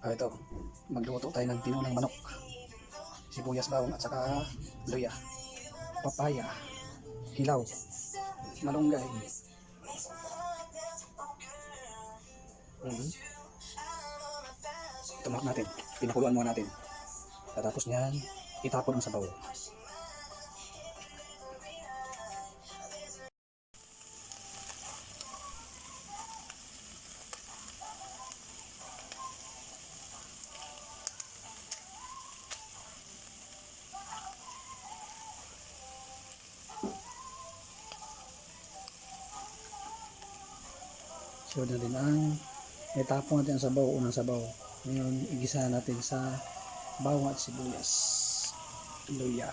Ito, magluto tayo ng tinulang manok, sibuyas bawang at saka luya, papaya, hilaw, malunggay. Ito manok natin, pinakuluan muna natin. Tapos niyan, itapon ang sabaw. So na din ang itapon natin ang sabaw, unang sabaw. Ngayon, igisa natin sa bawang at sibuyas, luya.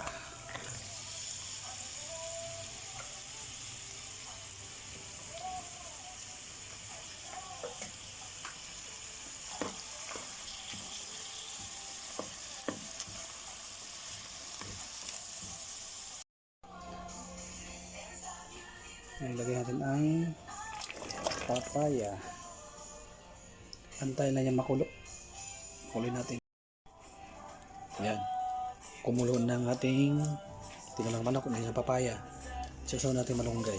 Ngayon, lagay natin ang papaya. Antay na niya makulo. Kuloy natin. Ayan. Kumulo ng ating tinulang manok ng isang papaya. Susaw natin malunggay.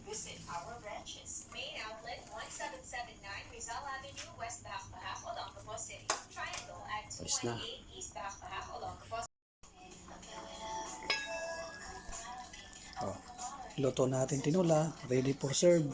Visit our branches. Main outlet 1779 Rizal Avenue, West Bahak-Bahak, Olongapo City. Triangle at 218 East Bahak-Bahak, Olongapo City. Oh, luto natin tinula. Ready for serve.